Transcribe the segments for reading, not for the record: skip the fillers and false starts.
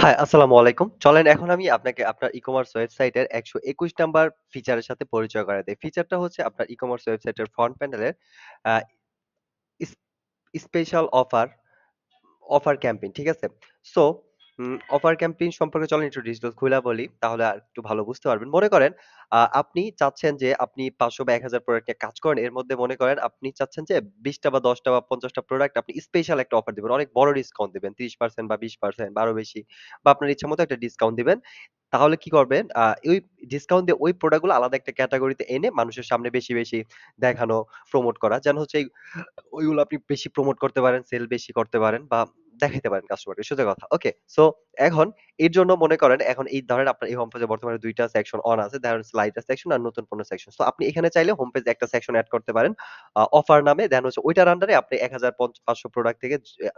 High, আসসালামু আলাইকুম। চলেন এখন আমি আপনাকে আপনার ই-কমার্স ওয়েবসাইটের ১২১ নাম্বার ফিচারের সাথে পরিচয় করায় দেই। ফিচারটা হচ্ছে আপনার ই-কমার্স ওয়েবসাইটের ফ্রন্ট প্যানেলের আ ইস স্পেশাল অফার ক্যাম্পেইন, ঠিক আছে? সো অফার ক্যাম্পেইন সম্পর্কে চলেন একটু ডিটেইলস খুইলা বলি। তাহলে আরেকটু ভালো বুঝতে পারবেন। মনে করেন আপনি চাচ্ছেন যে আপনি ৫০০ বা ১,০০০ প্রোডাক্ট নিয়ে কাজ করেন। এর মধ্যে মনে করেন আপনি চাচ্ছেন যে ২০ টা বা ১০ টা বা ৫০ টা প্রোডাক্ট আপনি স্পেশাল একটা অফার দিবেন। অনেক বড় ডিসকাউন্ট দিবেন। ৩০% বা ২০% বা আরো বেশি বা আপনার ইচ্ছামত একটা ডিসকাউন্ট দিবেন। তাহলে কি করবেন? ওই ডিসকাউন্ট দিয়ে ওই প্রোডাক্ট গুলো আলাদা একটা ক্যাটেগরিতে এনে মানুষের সামনে বেশি, বেশি দেখানো, প্রমোট করা। যেন হচ্ছে ওইগুলো আপনি বেশি প্রমোট করতে পারেন, সেল বেশি করতে পারেন বা দেখাইতে পারেন কাস্টমারকে। সোজা কথা। ওকে। সো এখন এর জন্য মনে করেন এখন এই ধরেন আপনার এই হোম পেজে বর্তমানে ২ টা সেকশন অন আছে। ধরেন স্লাইডার সেকশন আর নতুন পণ্য সেকশন। সো আপনি এখানে চাইলে হোম পেজে একটা সেকশন এড করতে পারেন। অফার নামে দেন হচ্ছে ওইটার আন্ডারে আপনি ১,৫০০ প্রোডাক্ট থেকে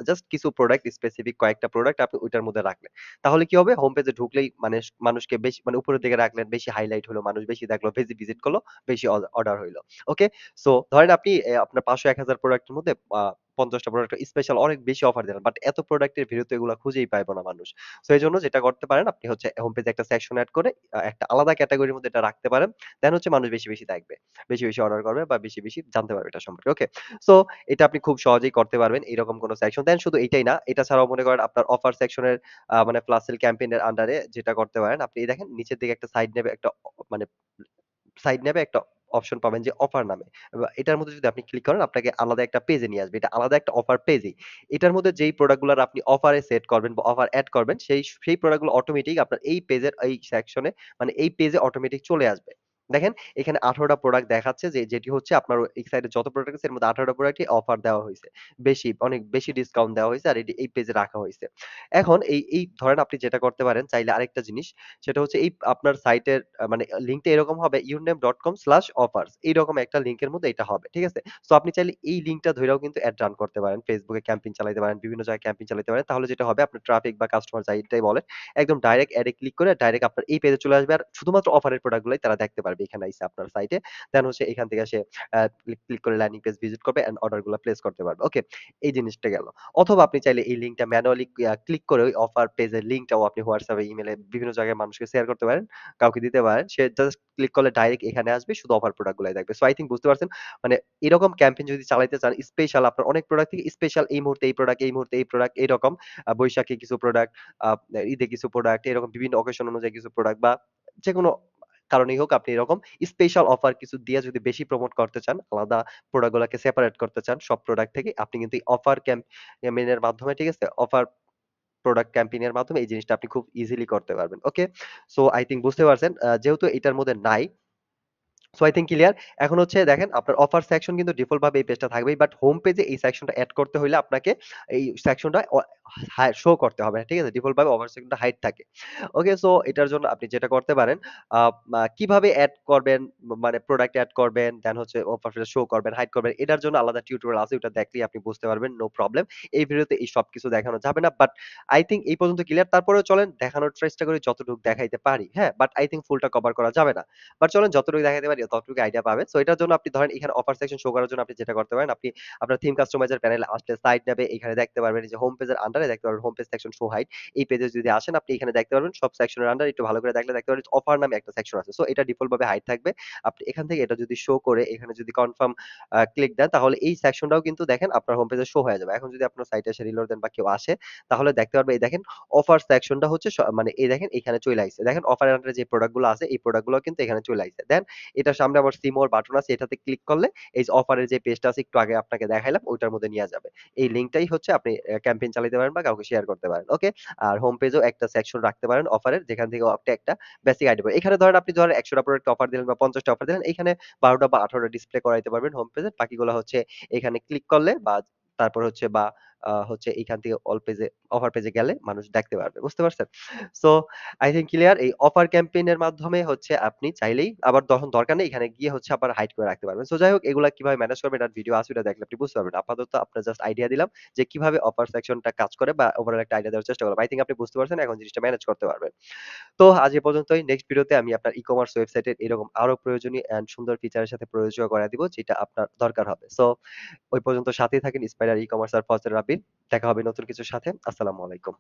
জাস্ট কিছু প্রোডাক্ট স্পেসিফিক কয়েকটা প্রোডাক্ট আপনি ওইটার মধ্যে রাখলেন। তাহলে কি হবে? হোম পেজে ঢুকলেই মানে মানুষকে বেশি মানে উপরের দিকে রাখলেন, বেশি হাইলাইট হলো, মানুষ বেশি দেখলো, বেশি ভিজিট করলো, বেশি অর্ডার হইলো। ওকে? সো ধরেন আপনি আপনার ৫০০-১,০০০ প্রোডাক্টের মধ্যে ৫০ টা প্রোডাক্ট স্পেশাল অনেক বেশি অফার দিলেন। বাট এত প্রোডাক্টের ভিড়ে তো এগুলা খুঁজেই পাইব না মানুষ। সো এজন্য যেটা করতে পারেন আপনি হচ্ছে হোম পেজে একটা সেকশন এড করে একটা আলাদা ক্যাটেগরির মধ্যে এটা রাখতে পারেন। দেন হচ্ছে মানুষ বেশি, বেশি দেখবে। বেশি, বেশি অর্ডার করবে বা বেশি, বেশি জানতে পারবে এটা সম্পর্কে। ওকে? সো এটা আপনি খুব সহজেই করতে পারবেন। এরকম কোন সেকশন দেন শুধু এইটাই না। এটা ছাড়াও মনে করেন আপনার অফার সেকশনের মানে ফ্লাশ সেল ক্যাম্পেইন এর আন্ডারে যেটা করতে পারেন আপনি এই দেখেন নিচের দিকে একটা সাইড নেবে একটা মানে সাইড নেবে একটা অপশন পাবেন যে অফার নামে। এটার মধ্যে যদি আপনি ক্লিক করেন আপনাকে আলাদা একটা পেজে নিয়ে আসবে। এটা আলাদা একটা অফার পেজই। এটার মধ্যে যেই প্রোডাক্ট গুলার আপনি অফারে সেট করবেন বা অফার এড করবেন সেই প্রোডাক্ট গুলো অটোমেটিক আপনার এই পেজের এই সেকশনে মানে এই পেজে অটোমেটিক চলে আসবে। দেখেন এখানে ১৮ টা প্রোডাক্ট দেখাচ্ছে যেটি হচ্ছে আপনার এই সাইডে যত প্রোডাক্ট আছে এর মধ্যে ১৮ টা প্রোডাক্টই অফার দেওয়া হইছে। অনেক বেশি ডিসকাউন্ট দেওয়া হইছে আর এটি এই পেজে রাখা হইছে। এখন এই ধরেন আপনি যেটা করতে পারেন চাইলে আরেকটা জিনিস সেটা হচ্ছে এই আপনার সাইটের মানে লিঙ্কটা এরকম হবে yourname.com/offers এইরকম একটা লিঙ্কের মধ্যে এটা হবে। ঠিক আছে? সো আপনি চাইলে এই লিঙ্কটা ধইরাও কিন্তু এড রান করতে পারেন। Facebook এ ক্যাম্পেইন চালাইতে পারেন, বিভিন্ন জায়গায় ক্যাম্পেইন চালাইতে পারেন। তাহলে যেটা হবে আপনার ট্রাফিক বা কাস্টমার যাইটাই বলেন, একদম ডাইরেক্ট এড এ ক্লিক করে ডাইরেক্ট আপনার এই পেজে চলে আসবে। আর শুধুমাত্র অফারের প্রোডাক্ট গুলাই তারা দেখতে পারবে এখানে আইসা আপনার সাইটে। দেন হচ্ছে এখান থেকে সে ক্লিক করে ল্যান্ডিং পেজ ভিজিট করবে অ্যান্ড অর্ডার গুলা প্লেস করতে পারবে। ওকে? এই জিনিসটা গেল। অথবা আপনি চাইলে এই লিঙ্কটা ম্যানুয়ালি ক্লিক করে ওই অফার পেজের লিঙ্কটাও আপনি WhatsApp এ, ইমেইলে বিভিন্ন জায়গায় মানুষকে শেয়ার করতে পারেন। কাউকে দিতে পারেন। সে জাস্ট ক্লিক করলে ডাইরেক্ট এখানে আসবে। শুধু অফার প্রোডাক্ট গুলাই দেখবে। সো আই থিংক বুঝতে পারছেন। মানে এরকম ক্যাম্পেইন যদি চালাইতে চান স্পেশাল আপনার অনেক প্রোডাক্ট থেকে স্পেশাল এই মুহূর্তে এই প্রোডাক্ট, এই মুহূর্তে এই প্রোডাক্ট এরকম বৈশাখী কিছু প্রোডাক্ট, আ ঈদে কিছু প্রোডাক্ট এরকম বিভিন্ন অকেশন অনুযায়ী কিছু প্রোডাক্ট বা যেকোনো কারণেই হোক আপনি এরকম স্পেশাল অফার কিছু দিয়ে যদি বেশি প্রমোট করতে চান, আলাদা প্রোডাক্ট গুলাকে সেপারেট করতে চান সব প্রোডাক্ট থেকে আপনি কিন্তু এই অফার ক্যাম্পেইন এর মাধ্যমে ঠিক আছে? অফার প্রোডাক্ট ক্যাম্পেইন এর মাধ্যমে এই জিনিসটা আপনি খুব ইজিলি করতে পারবেন। ওকে? সো আই থিংক বুঝতে পারছেন। যেহেতু এটার মধ্যে নাই সো আই থিংক ক্লিয়ার। এখন হচ্ছে দেখেন আপনার অফার সেকশন কিন্তু ডিফল্ট ভাবে এই পেজটা থাকবেই। বাট হোম পেজে এই সেকশনটা এড করতে হইলে আপনাকে এই সেকশনটা শো করতে হবে। ঠিক আছে? ডিফল্ট ভাবে অফার সেকশনটা হাইড থাকে। ওকে? সো এটার জন্য আপনি যেটা করতে পারেন আ মা কিভাবে এড করবেন মানে প্রোডাক্ট এড করবেন, দেন হচ্ছে অফারটা শো করবেন, হাইড করবেন। এটার জন্য আলাদা টিউটোরিয়াল আছে। ওটা দেখলেই আপনি বুঝতে পারবেন। No problem. এই ভিডিওতে এই সবকিছু দেখানো যাবে না। বাট আই থিংক এই পর্যন্ত ক্লিয়ার। তারপরেও চলেন দেখানোর চেষ্টা করি যতটুকু দেখাইতে পারি। হ্যাঁ? বাট আই থিংক ফুলটা কভার করা যাবে না। বাট চলেন যতটুকু দেখাইতে পারি ততটুকু আইডিয়া পাবেন। সো এটার জন্য আপনি ধরেন এখানে অফার সেকশন শো করার জন্য আপনি যেটা করতে পারেন, আপনি আপনার থিম কাস্টমাইজার প্যানেলে আসলে সাইড নেবে এখানে দেখতে পারবেন এই যে হোম পেজের আন্ডারে দেখতে পারবেন home page section show hide. এই পেজে যদি আসেন আপনি এখানে দেখতে পারবেন সব সেকশনের আন্ডারে একটু ভালো করে দেখলে দেখতে পারবেন অফার নামে একটা সেকশন আছে। সো এটা ডিফল্ট ভাবে হাইড থাকবে। আপনি এখান থেকে এটা যদি শো করে এখানে যদি কনফার্ম ক্লিক দেন তাহলে এই সেকশনটাও কিন্তু দেখেন আপনার হোম পেজে শো হয়ে যাবে। এখন যদি আপনার সাইটে এসে রিলোড দেন বা কেউ আসে তাহলে দেখতে পারবে এই দেখেন অফার সেকশনটা হচ্ছে মানে এই দেখেন এখানে চলে আইছে। দেখেন অফারের আন্ডারে যে প্রোডাক্ট গুলো আছে এই প্রোডাক্ট গুলো কিন্তু এখানে চলে আইছে। দেন এটার সামনে আবার সি মোর বাটন আছে। এটাতে ক্লিক করলে এই যে অফারের যে পেজটা আছে একটু আগে আপনাকে দেখাইলাম ওইটার মধ্যে নিয়ে যাবে। এই লিঙ্কটাই হচ্ছে আপনি ক্যাম্পেইন চালাতে পারেন বা কাউকে শেয়ার করতে পারেন। ওকে? আর হোম পেজেও একটা সেকশন রাখতে পারেন অফারের যেখান থেকে আপনি একটা বেসিক আইডিয়া পাবেন। এখানে ধরেন আপনি ধরেন ১০০ টা প্রোডাক্ট অফার দিলেন বা ৫০ টা অফার দিলেন। এইখানে ১২ টা বা ১৮ টা ডিসপ্লে করাইতে পারবেন হোম পেজে। বাকিগুলো হচ্ছে এখানে ক্লিক করলে বা তারপর হচ্ছে বা হচ্ছে এখান থেকে অল পেজে অফার পেজে গেলে মানুষ দেখতে পারবে। বুঝতে পারছেন? So I think clear. এই অফার ক্যাম্পেইন এর মাধ্যমে হচ্ছে আপনি চাইলেই আবার তখন দরকার নেই এখানে গিয়ে হচ্ছে আবার হাইড করে রাখতে পারবেন। সো যাই হোক এগুলা কিভাবে ম্যানেজ করবেন এটার ভিডিও আছে ওটা দেখলে আপনি বুঝতে পারবেন। আপাতত আপনার জাস্ট আইডিয়া দিলাম যে কিভাবে অফার সেকশনটা কাজ করে বা ওভারঅল একটা আইডিয়া দেওয়ার চেষ্টা করলাম। আই থিংক আপনি বুঝতে পারছেন এখন জিনিসটা ম্যানেজ করতে পারবেন। তো আজ এ পর্যন্তই। নেক্সট ভিডিওতে আমি আপনার ই-কমার্স ওয়েবসাইটের এরকম আরো প্রয়োজনীয় অ্যান্ড সুন্দর ফিচারের সাথে পরিচয় করায় দিব যেটা আপনার দরকার হবে। সো ওই পর্যন্ত সাথেই থাকেন স্পাইডার ই-কমার্স আর ফজলে রাব্বিল। দেখা হবে নতুন কিছুর সাথে। আসসালামু আলাইকুম।